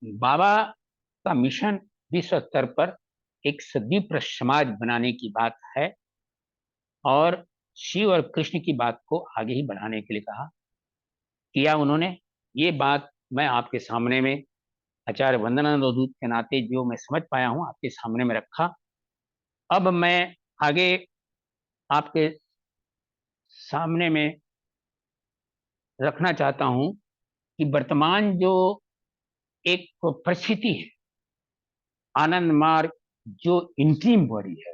बाबा का मिशन विश्व स्तर पर एक सद्विप्र समाज बनाने की बात है और शिव और कृष्ण की बात को आगे ही बढ़ाने के लिए कहा किया उन्होंने। ये बात मैं आपके सामने में आचार्य वंदनानंद अवधूत के नाते जो मैं समझ पाया हूँ आपके सामने में रखा। अब मैं आगे आपके सामने में रखना चाहता हूँ कि वर्तमान जो एक परिस्थिति है, आनंद मार्ग जो इंटीम बॉडी है,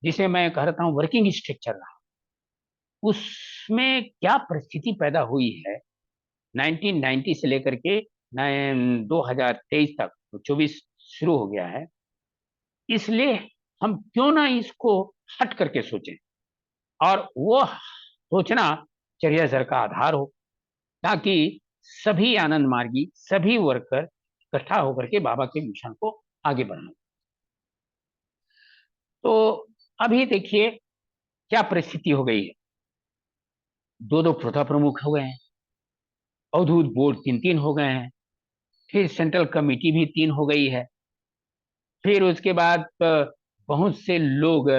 जिसे मैं कहता हूँ वर्किंग स्ट्रक्चर रहा, उसमें क्या परिस्थिति पैदा हुई है 1990 से लेकर के 2023 तक, तो 24 शुरू हो गया है। इसलिए हम क्यों ना इसको हट करके सोचें और वो सोचना चर्या सर का आधार हो, ताकि सभी आनंद मार्गी, सभी वर्कर इकट्ठा होकर के बाबा के मिशन को आगे बढ़ाएं। तो अभी देखिए क्या परिस्थिति हो गई है। दो दो प्रथा प्रमुख हो गए हैं, अवधूत बोर्ड तीन तीन हो गए हैं, फिर सेंट्रल कमेटी भी तीन हो गई है, फिर उसके बाद बहुत से लोग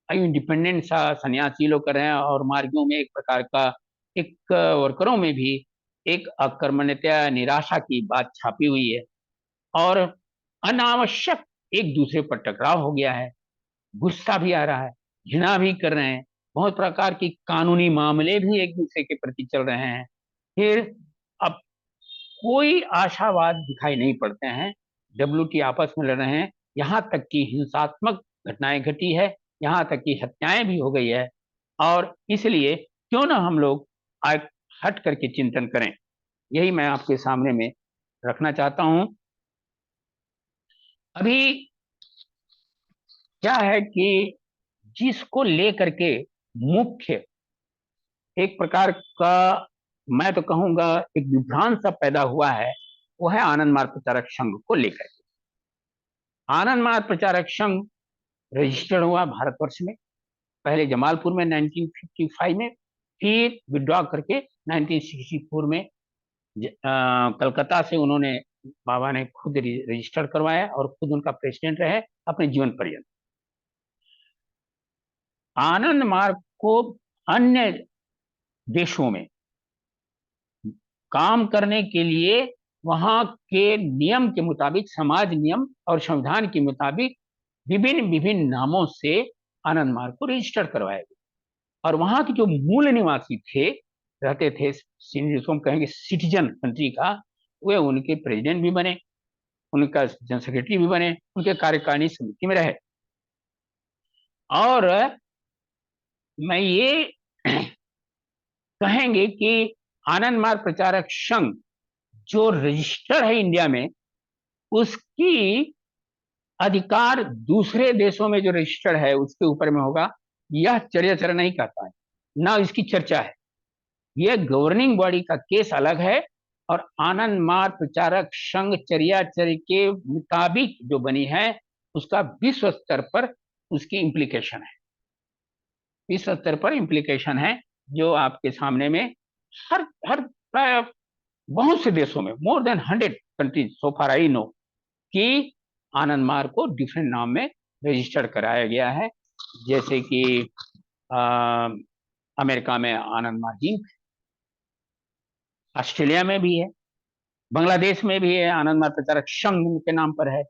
इंडिपेंडेंट सा सन्यासी लोग कर रहे हैं और मार्गियों में एक प्रकार का एक वर्करों में भी एक अकर्मण्यता निराशा की बात छापी हुई है और अनावश्यक एक दूसरे पर टकराव हो गया है। गुस्सा भी आ रहा है, घृणा भी कर रहे हैं, बहुत प्रकार की कानूनी मामले भी एक दूसरे के प्रति चल रहे हैं। फिर अब कोई आशावाद दिखाई नहीं पड़ते हैं, डब्ल्यूटी आपस में लड़ रहे हैं, यहाँ तक कि हिंसात्मक घटनाएं घटी है, यहाँ तक कि हत्याएं भी हो गई है। और इसलिए क्यों ना हम लोग आज हट करके चिंतन करें, यही मैं आपके सामने में रखना चाहता हूं। अभी क्या है कि जिसको लेकर के मुख्य एक प्रकार का मैं तो कहूंगा एक विभ्रांत सा पैदा हुआ है, वो है आनंद मार्ग प्रचारक संघ को लेकर। आनंद मार्ग प्रचारक संघ रजिस्टर्ड हुआ भारतवर्ष में, पहले जमालपुर में 1955 में, फिर विड्रॉ करके 1964 में कलकत्ता से उन्होंने बाबा ने खुद रजिस्टर करवाया और खुद उनका प्रेसिडेंट रहे अपने जीवन पर्यंत। आनंद मार्ग को अन्य देशों में काम करने के लिए वहां के नियम के मुताबिक, समाज नियम और संविधान के मुताबिक विभिन्न विभिन्न नामों से आनंद मार्ग को रजिस्टर करवाया गया। और वहां के जो मूल निवासी थे, रहते थे, जिसको हम कहेंगे सिटीजन कंट्री का, वे उनके प्रेसिडेंट भी बने, उनका जनरल सेक्रेटरी भी बने, उनके कार्यकारिणी समिति में रहे। और मैं ये कहेंगे कि आनंद मार्ग प्रचारक संघ जो रजिस्टर है इंडिया में, उसकी अधिकार दूसरे देशों में जो रजिस्टर है उसके ऊपर में होगा, यह चर्चा नहीं करता है, ना इसकी चर्चा है। यह गवर्निंग बॉडी का केस अलग है और आनंद मार्ग प्रचारक संघ चर्याचर्य के मुताबिक जो बनी है उसका विश्व स्तर पर उसकी इम्प्लीकेशन है, विश्व स्तर पर इम्प्लीकेशन है, जो आपके सामने में हर हर प्राय बहुत से देशों में, more than 100 countries so far I know, कि आनंद मार्ग को डिफरेंट नाम में रजिस्टर्ड कराया गया है। जैसे कि अमेरिका में आनंद मार्ग इंक, ऑस्ट्रेलिया में भी है, बांग्लादेश में भी है, आनंद मार्ग प्रचारक संघ के नाम पर है।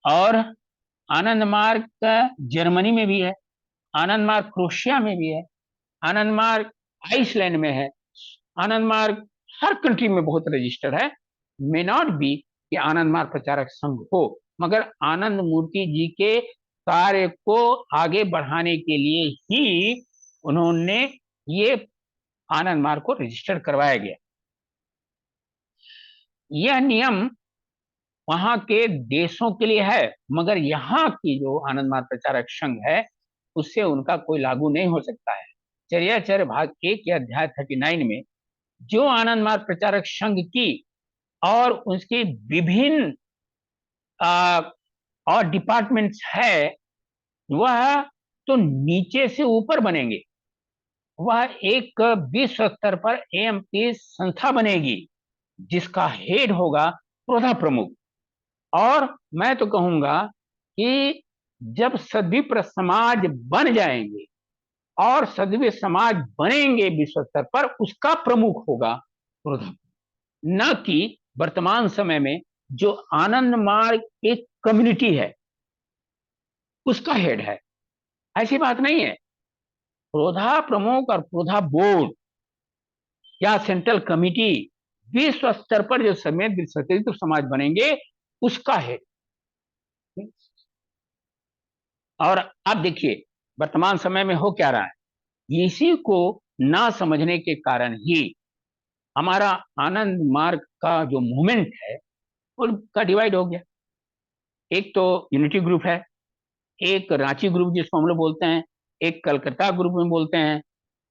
और आनंद मार्ग का जर्मनी में भी है, आनंद मार्ग क्रोशिया में भी है, आनंद मार्ग आइसलैंड में है, आनंद मार्ग हर कंट्री में बहुत रजिस्टर है। मे नॉट बी कि आनंद मार्ग प्रचारक संघ हो, मगर आनंद मूर्ति जी के कार्य को आगे बढ़ाने के लिए ही उन्होंने ये आनंद मार्ग को रजिस्टर करवाया गया। यह नियम वहां के देशों के लिए है, मगर यहाँ की जो आनंद मार्ग प्रचारक संघ है उससे उनका कोई लागू नहीं हो सकता है। चर्याचर्य भाग 1 के अध्याय 39 में जो आनंद मार्ग प्रचारक संघ की और उसके विभिन्न और डिपार्टमेंट्स है, वह तो नीचे से ऊपर बनेंगे। वह एक विश्व स्तर पर एएमपी संस्था बनेगी जिसका हेड होगा प्रोधा प्रमुख। और मैं तो कहूंगा कि जब सद्विप्र समाज बन जाएंगे और सद्विप्र समाज बनेंगे विश्व स्तर पर, उसका प्रमुख होगा प्रोधा, न कि वर्तमान समय में जो आनंद मार्ग एक कम्युनिटी है उसका हेड है। ऐसी बात नहीं है। प्रोधा प्रमुख और प्रोधा बोर्ड या सेंट्रल कमिटी विश्व स्तर पर जो समेत सतत समाज बनेंगे उसका है। और आप देखिए वर्तमान समय में हो क्या रहा है, इसी को ना समझने के कारण ही हमारा आनंद मार्ग का जो मूवमेंट है उनका डिवाइड हो गया। एक तो यूनिटी ग्रुप है, एक रांची ग्रुप जिसको हम लोग बोलते हैं, एक कलकत्ता ग्रुप में बोलते हैं,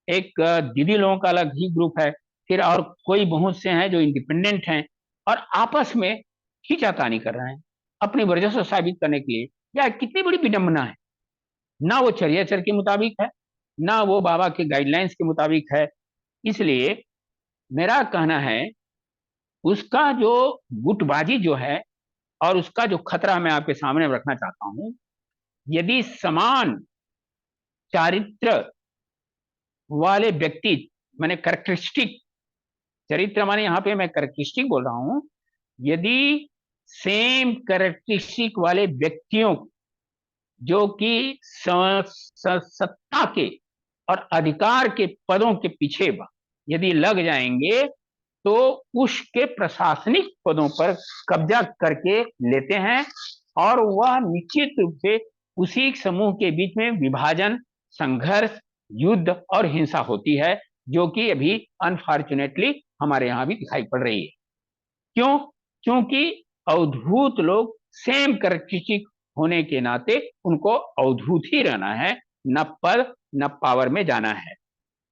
एक दीदी लोगों का अलग ही ग्रुप है, फिर और कोई बहुत से हैं जो इंडिपेंडेंट हैं और आपस में खींचातानी कर रहे हैं अपनी वर्चस्व साबित करने के लिए। यह कितनी बड़ी विडंबना है। ना वो चर्याचर के मुताबिक है, ना वो बाबा के गाइडलाइंस के मुताबिक है। इसलिए मेरा कहना है उसका जो गुटबाजी जो है और उसका जो खतरा मैं आपके सामने रखना चाहता हूं, यदि समान चारित्र वाले व्यक्ति, मैंने करेक्टरिस्टिक, चरित्र माने यहाँ पे मैं करेक्टरिस्टिक बोल रहा हूं, यदि सेम करेक्टरिस्टिक वाले व्यक्तियों जो कि सत्ता के और अधिकार के पदों के पीछे यदि लग जाएंगे तो उसके प्रशासनिक पदों पर कब्जा करके लेते हैं और वह निश्चित रूप से उसी समूह के बीच में विभाजन, संघर्ष, युद्ध और हिंसा होती है, जो कि अभी अनफॉर्चुनेटली हमारे यहाँ भी दिखाई पड़ रही है। क्यों? क्योंकि अवधूत लोग सेम करेक्टरिस्टिक होने के नाते उनको अवधूत ही रहना है, न पद न पावर में जाना है।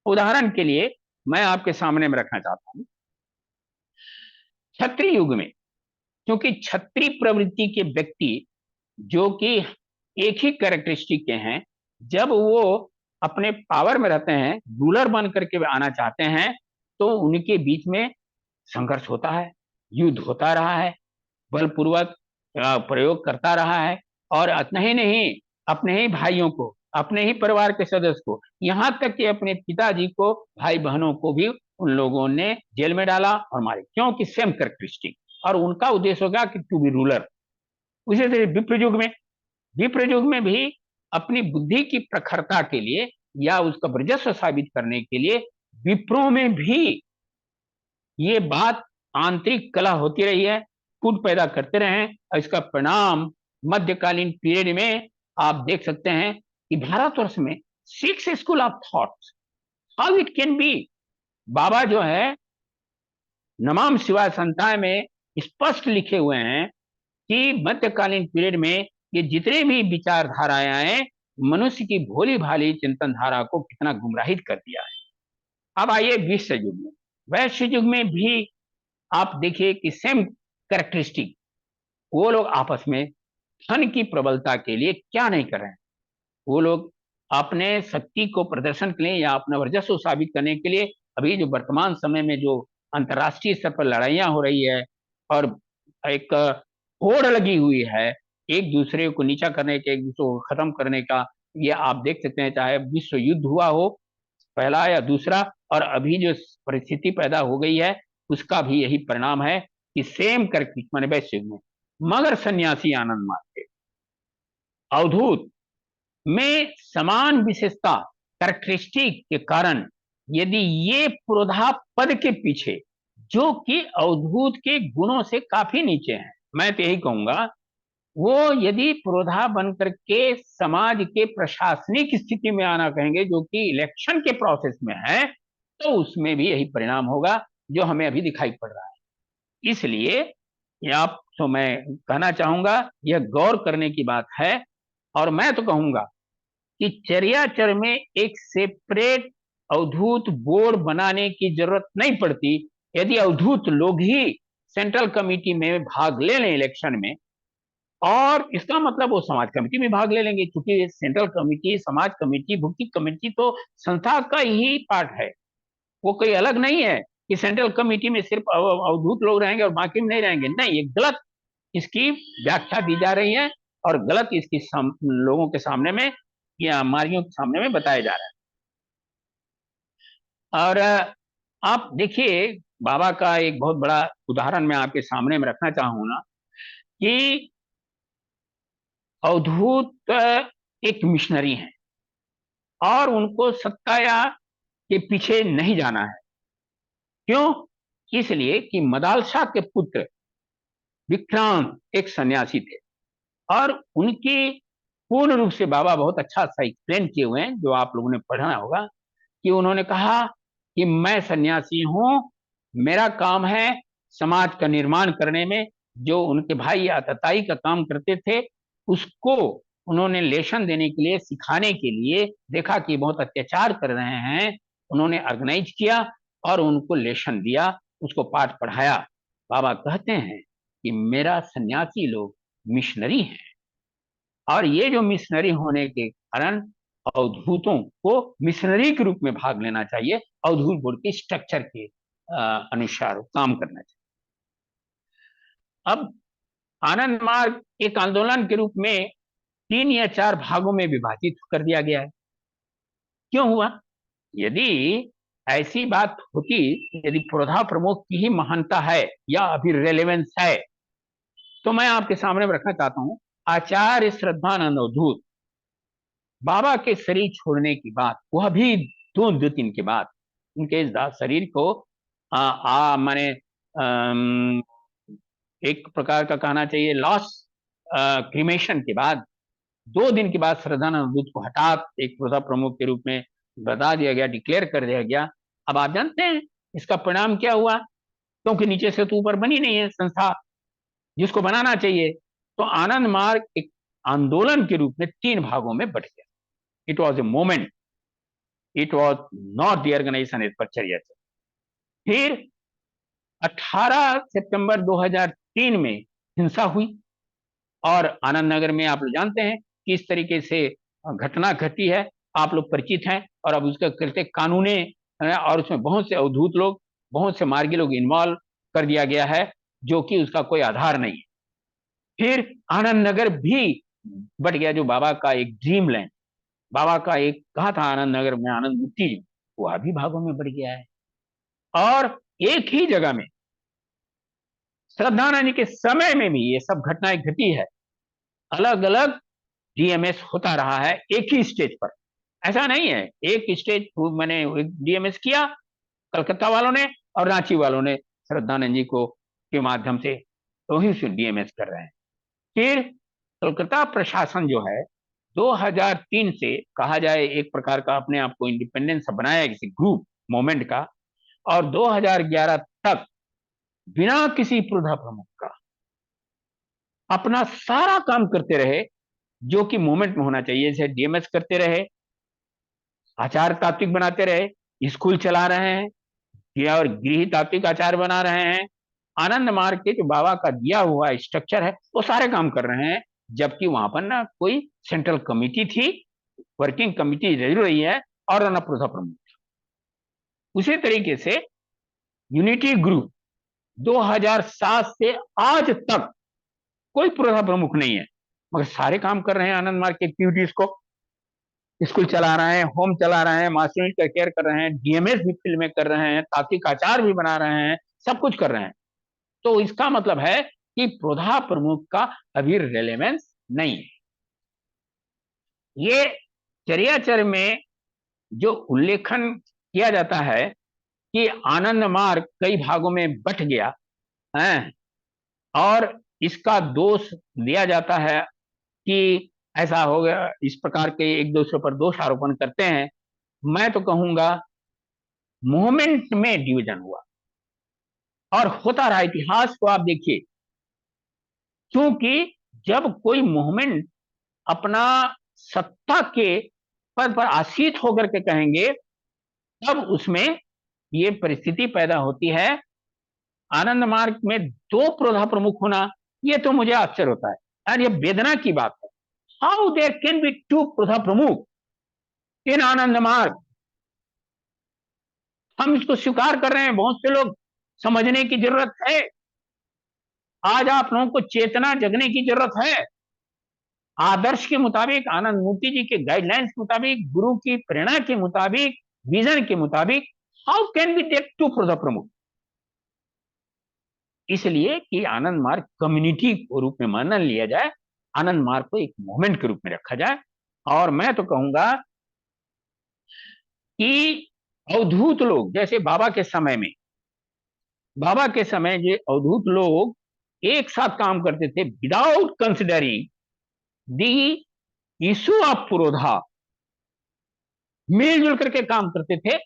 उदाहरण के लिए मैं आपके सामने में रखना चाहता हूं, क्षत्रिय युग में क्योंकि क्षत्रिय प्रवृत्ति के व्यक्ति जो कि एक ही कैरेक्टरिस्टिक के हैं, जब वो अपने पावर में रहते हैं, रूलर बन करके आना चाहते हैं, तो उनके बीच में संघर्ष होता है, युद्ध होता रहा है, बलपूर्वक प्रयोग करता रहा है। और इतना ही नहीं, अपने ही भाइयों को, अपने ही परिवार के सदस्य को, यहाँ तक कि अपने पिताजी को, भाई बहनों को भी उन लोगों ने जेल में डाला और मारे, क्योंकि सेम कैरेक्टरिस्टिक। और उनका उद्देश्य होगा कि टू बी रूलर। उसी तरह विप्र युग में भी अपनी बुद्धि की प्रखरता के लिए या उसका वर्चस्व साबित करने के लिए विप्रों में भी ये बात आंतरिक कला होती रही है, फूट पैदा करते रहे। और इसका परिणाम मध्यकालीन पीरियड में आप देख सकते हैं कि भारतवर्ष में 6 school of thoughts, how it can be. बाबा जो है नमाम शिवाय संताय में स्पष्ट लिखे हुए हैं कि मध्यकालीन पीरियड में ये जितने भी विचारधाराएं आए, मनुष्य की भोली भाली चिंतन धारा को कितना गुमराहित कर दिया है। अब आइए विश्व युग में। वैश्य युग में भी आप देखिए कि सेम कैरेक्टरिस्टिक, वो लोग आपस में धन की प्रबलता के लिए क्या नहीं कर रहे हैं। वो लोग अपने शक्ति को प्रदर्शन के लिए या अपना वर्चस्व साबित करने के लिए अभी जो वर्तमान समय में जो अंतर्राष्ट्रीय स्तर पर लड़ाइयां हो रही है और एक होड़ लगी हुई है एक दूसरे को नीचा करने के, एक दूसरे को खत्म करने का, ये आप देख सकते हैं, चाहे विश्व युद्ध हुआ हो पहला या दूसरा, और अभी जो परिस्थिति पैदा हो गई है उसका भी यही परिणाम है कि सेम करके मैंने वैश्य में मगर सन्यासी आनंद मार्ग के अवधूत में समान विशेषता कैरेक्टरिस्टिक के कारण यदि ये प्रोधा पद के पीछे जो कि अवधूत के गुणों से काफी नीचे हैं, मैं तो यही कहूंगा, वो यदि प्रोधा बनकर के समाज के प्रशासनिक स्थिति में आना कहेंगे जो कि इलेक्शन के प्रोसेस में है, तो उसमें भी यही परिणाम होगा जो हमें अभी दिखाई पड़ रहा है। इसलिए आप तो मैं कहना चाहूंगा यह गौर करने की बात है। और मैं तो कहूंगा कि चर्याचर में एक सेपरेट अवधूत बोर्ड बनाने की जरूरत नहीं पड़ती यदि अवधूत लोग ही सेंट्रल कमिटी में भाग ले लें इलेक्शन में। और इसका मतलब वो समाज कमेटी में भाग ले लेंगे, क्योंकि सेंट्रल कमेटी, समाज कमेटी, भुक्ति कमेटी तो संस्था का ही पार्ट है, वो कोई अलग नहीं है। कि सेंट्रल कमेटी में सिर्फ अवधूत लोग रहेंगे और बाकी में नहीं रहेंगे। नहीं, ये गलत इसकी व्याख्या दी जा रही है और गलत इसकी लोगों के सामने में या मारियों के सामने में बताया जा रहा है। और आप देखिए, बाबा का एक बहुत बड़ा उदाहरण मैं आपके सामने में रखना चाहूंगा कि अवधूत एक मिशनरी हैं और उनको सत्ता या के पीछे नहीं जाना है। क्यों? इसलिए कि मदालसा के पुत्र विक्रांत एक सन्यासी थे और उनकी पूर्ण रूप से बाबा बहुत अच्छा सा एक्सप्लेन किए हुए हैं, जो आप लोगों ने पढ़ना होगा, कि उन्होंने कहा कि मैं सन्यासी हूं, मेरा काम है समाज का निर्माण करने में। जो उनके भाई आतताई का काम करते थे उसको उन्होंने लेसन देने के लिए, सिखाने के लिए देखा कि बहुत अत्याचार कर रहे हैं, उन्होंने ऑर्गेनाइज किया और उनको लेसन दिया, उसको पाठ पढ़ाया। बाबा कहते हैं कि मेरा सन्यासी लोग मिशनरी हैं और ये जो मिशनरी होने के कारण अवधूतों को मिशनरी के रूप में भाग लेना चाहिए, अवधूत बोर्ड के स्ट्रक्चर के अनुसार काम करना चाहिए। अब आनंद मार्ग एक आंदोलन के रूप में 3 या 4 भागों में विभाजित कर दिया गया है। क्यों हुआ? यदि ऐसी बात होती, यदि प्रधा प्रमुख की ही महानता है या अभी रेलेवेंस है, तो मैं आपके सामने रखना चाहता हूं आचार्य श्रद्धानंद अवधूत बाबा के शरीर छोड़ने की बात, वह भी 2 दिन के बाद उनके शरीर को माने एक प्रकार का कहना चाहिए लॉस क्रिमेशन के बाद 2 दिन के बाद श्रद्धानंद अवधूत को हठात एक प्रथा प्रमुख के रूप में बता दिया गया, डिक्लेयर कर दिया गया। अब आप जानते हैं इसका परिणाम क्या हुआ, क्योंकि नीचे से तो ऊपर बनी नहीं है संस्था जिसको बनाना चाहिए। तो आनंद मार्ग एक आंदोलन के रूप में 3 भागों में बट गया। It was a moment, it was not the organization as पर चर्या। फिर 18 सितंबर 2003 में हिंसा हुई और आनंद नगर में आप लोग जानते हैं किस तरीके से घटना घटी है, आप लोग परिचित हैं। और अब उसके करते कानूने और उसमें बहुत से अवधूत लोग, बहुत से मार्गी लोग इन्वॉल्व कर दिया गया है, जो कि उसका कोई आधार नहीं है। फिर आनंद नगर भी बढ़ गया, जो बाबा का एक ड्रीम लैंड, बाबा का एक कहा था आनंद नगर में आनंद मुक्ति, वह भी भागों में बढ़ गया है। और एक ही जगह में श्रद्धानंद जी के समय में भी ये सब घटनाएं घटी है, अलग अलग डीएमएस होता रहा है एक ही स्टेज पर। ऐसा नहीं है एक स्टेज मैंने डीएमएस किया कलकत्ता वालों ने और रांची वालों ने श्रद्धानंद जी को के माध्यम से तो ही डीएमएस कर रहे हैं। फिर कलकत्ता प्रशासन जो है 2003 से कहा जाए एक प्रकार का अपने आप को इंडिपेंडेंस बनाया किसी ग्रुप मोमेंट का, और 2011 तक बिना किसी प्रधा प्रमुख का अपना सारा काम करते रहे जो कि मूवमेंट में होना चाहिए। जैसे डीएमएस करते रहे, आचार तात्विक बनाते रहे, स्कूल चला रहे हैं या और गृह तात्विक आचार बना रहे हैं, आनंद मार्ग के जो बाबा का दिया हुआ स्ट्रक्चर है वो सारे काम कर रहे हैं। जबकि वहां पर ना कोई सेंट्रल कमिटी थी, वर्किंग कमिटी जरूर रही है, और ना प्रधा प्रमुख। उसी तरीके से यूनिटी ग्रुप 2007 से आज तक कोई प्रधा प्रमुख नहीं है, मगर सारे काम कर रहे हैं आनंद मार्ग की एक्टिविटीज को। स्कूल चला रहे हैं, होम चला रहे हैं, मास्टरी का केयर कर रहे हैं, डीएमएस भी फील्ड में कर रहे हैं, तात्विक आचार भी बना रहे हैं, सब कुछ कर रहे हैं। तो इसका मतलब है कि प्रधा प्रमुख का अभी रेलेवेंस नहीं है। ये चर्याचर्य में जो उल्लेखन किया जाता है कि आनंद मार्ग कई भागों में बट गया है और इसका दोष दिया जाता है कि ऐसा हो गया, इस प्रकार के एक दूसरे पर दोष आरोपण करते हैं। मैं तो कहूंगा मूवमेंट में डिवीजन हुआ और होता रहा, इतिहास को आप देखिए। क्योंकि जब कोई मूवमेंट अपना सत्ता के पद पर आसीत होकर के कहेंगे, तब उसमें ये परिस्थिति पैदा होती है। आनंद मार्ग में 2 प्रधा प्रमुख होना, ये तो मुझे आश्चर्य होता है और ये वेदना की बात है। हाउ देयर कैन बी 2 प्रधा प्रमुख इन आनंद मार्ग? हम इसको स्वीकार कर रहे हैं, बहुत से लोग समझने की जरूरत है। आज आप लोगों को चेतना जगने की जरूरत है। आदर्श के मुताबिक, आनंद मूर्ति जी के गाइडलाइंस के मुताबिक, गुरु की प्रेरणा के मुताबिक, विजन के मुताबिक, how can be take to for the promote. इसलिए कि आनंद मार्ग कम्युनिटी के रूप में मान लिया जाए, आनंद मार्ग को एक मूवमेंट के रूप में रखा जाए। और मैं तो कहूंगा कि अवधूत लोग जैसे बाबा के समय जो अवधूत लोग एक साथ काम करते थे without considering the issue of पुरोधा, मिलजुल करके काम करते थे।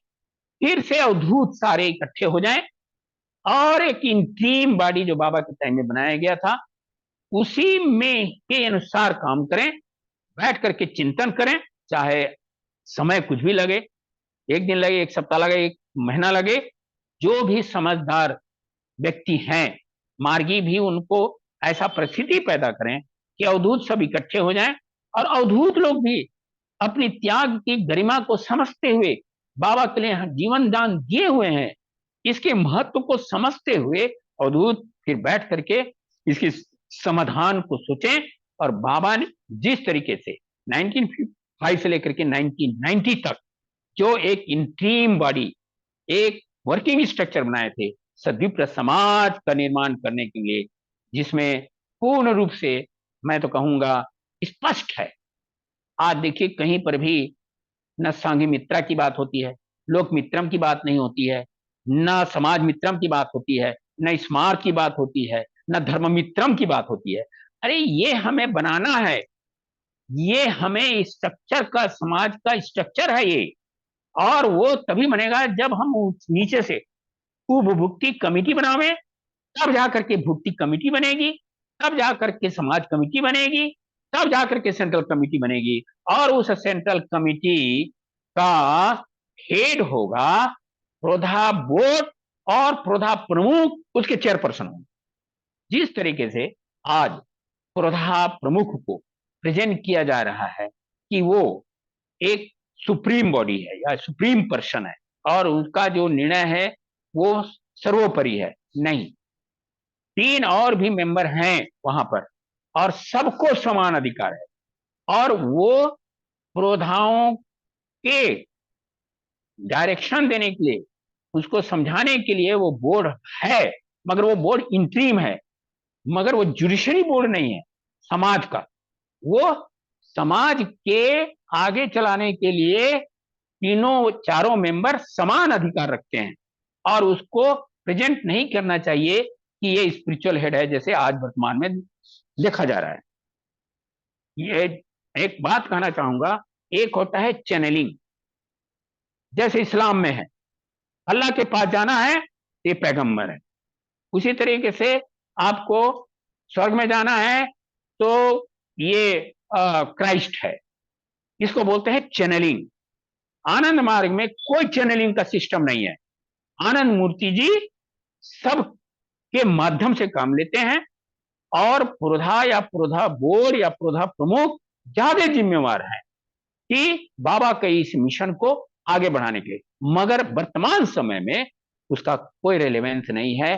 फिर से अवधूत सारे इकट्ठे हो जाएं और एक इंटीम बॉडी जो बाबा के टाइम में बनाया गया था उसी में के अनुसार काम करें, बैठ करके चिंतन करें। चाहे समय कुछ भी लगे, एक दिन लगे, एक सप्ताह लगे, एक महीना लगे, जो भी समझदार व्यक्ति हैं मार्गी भी उनको ऐसा परिस्थिति पैदा करें कि अवधूत सब इकट्ठे हो जाएं और अवधूत लोग भी अपनी त्याग की गरिमा को समझते हुए, बाबा के लिए जीवन दान दिए हुए हैं, इसके महत्व को समझते हुए अवधूत फिर बैठ करके इसके समाधान को सोचें। और बाबा ने जिस तरीके से 1905 से लेकर के 1990 तक जो एक इंट्रीम बॉडी, एक वर्किंग स्ट्रक्चर बनाए थे सद्विप्र समाज का निर्माण करने के लिए, जिसमें पूर्ण रूप से मैं तो कहूंगा स्पष्ट है। आज देखिए कहीं पर भी न सांघी मित्रा की बात होती है, लोक मित्रम की बात नहीं होती है, न समाज मित्रम की बात होती है, न स्मार्ट की बात होती है, न धर्म मित्रम की बात होती है। अरे ये हमें बनाना है, ये हमें स्ट्रक्चर का, समाज का स्ट्रक्चर है ये। और वो तभी बनेगा जब हम नीचे से उपभुक्ति कमेटी बनावे, तब जाकर के भुक्ति कमेटी बनेगी, तब जाकर के समाज कमेटी बनेगी, तब जाकर के सेंट्रल कमेटी बनेगी। और उस सेंट्रल कमेटी का हेड होगा प्रोधा बोर्ड और प्रोधा प्रमुख उसके चेयरपर्सन होंगे। जिस तरीके से आज प्रोधा प्रमुख को प्रेजेंट किया जा रहा है कि वो एक सुप्रीम बॉडी है या सुप्रीम पर्सन है और उनका जो निर्णय है वो सर्वोपरि है, नहीं, तीन और भी मेंबर हैं वहां पर और सबको समान अधिकार है। और वो प्रोधाओं के डायरेक्शन देने के लिए, उसको समझाने के लिए वो बोर्ड है, मगर वो बोर्ड इंट्रीम है, मगर वो जुडिशरी बोर्ड नहीं है समाज का। वो समाज के आगे चलाने के लिए तीनों चारों मेंबर समान अधिकार रखते हैं और उसको प्रेजेंट नहीं करना चाहिए कि ये स्पिरिचुअल हेड है जैसे आज वर्तमान में देखा जा रहा है। ये एक बात कहना चाहूंगा, एक होता है चैनलिंग, जैसे इस्लाम में है अल्लाह के पास जाना है ये पैगंबर है, उसी तरीके से आपको स्वर्ग में जाना है तो ये क्राइस्ट है, इसको बोलते हैं चैनलिंग। आनंद मार्ग में कोई चैनलिंग का सिस्टम नहीं है। आनंद मूर्ति जी सब के माध्यम से काम लेते हैं और प्रोधा या प्रोधा बोर्ड या प्रोधा प्रमुख ज्यादा जिम्मेवार है कि बाबा के इस मिशन को आगे बढ़ाने के लिए, मगर वर्तमान समय में उसका कोई रेलेवेंस नहीं है।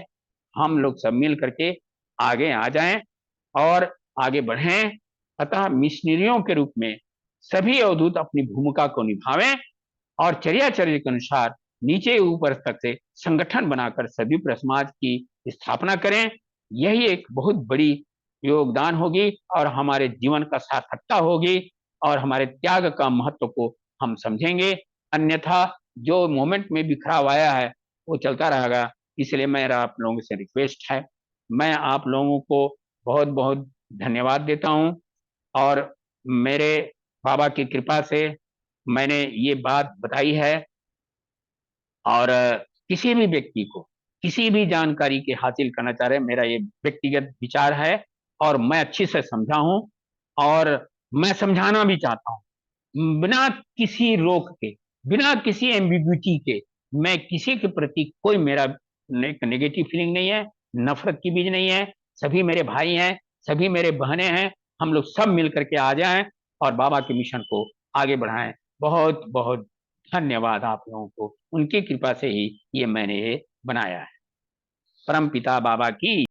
हम लोग सब मिल करके आगे आ जाएं और आगे बढ़ें। अतः मिशनरियों के रूप में सभी अवधूत अपनी भूमिका को निभावें और चर्या के अनुसार नीचे ऊपर तक से संगठन बनाकर सभी समाज की स्थापना करें। यही एक बहुत बड़ी योगदान होगी और हमारे जीवन का सार्थकता होगी और हमारे त्याग का महत्व को हम समझेंगे। अन्यथा जो मोमेंट में बिखराव आया है वो चलता रहेगा। इसलिए मेरा आप लोगों से रिक्वेस्ट है, मैं आप लोगों को बहुत बहुत धन्यवाद देता हूं और मेरे बाबा की कृपा से मैंने ये बात बताई है और किसी भी व्यक्ति को किसी भी जानकारी के हासिल करना चाह रहे, मेरा ये व्यक्तिगत विचार है और मैं अच्छे से समझा हूं और मैं समझाना भी चाहता हूं बिना किसी रोक के, बिना किसी एम्बिग्युइटी के। मैं किसी के प्रति कोई मेरा नेगेटिव फीलिंग नहीं है, नफरत की बीज नहीं है। सभी मेरे भाई हैं, सभी मेरे बहनें हैं, हम लोग सब मिल करके आ जाएं और बाबा के मिशन को आगे बढ़ाएं। बहुत बहुत धन्यवाद आप लोगों को, उनकी कृपा से ही ये मैंने ये बनाया है। परम पिता बाबा की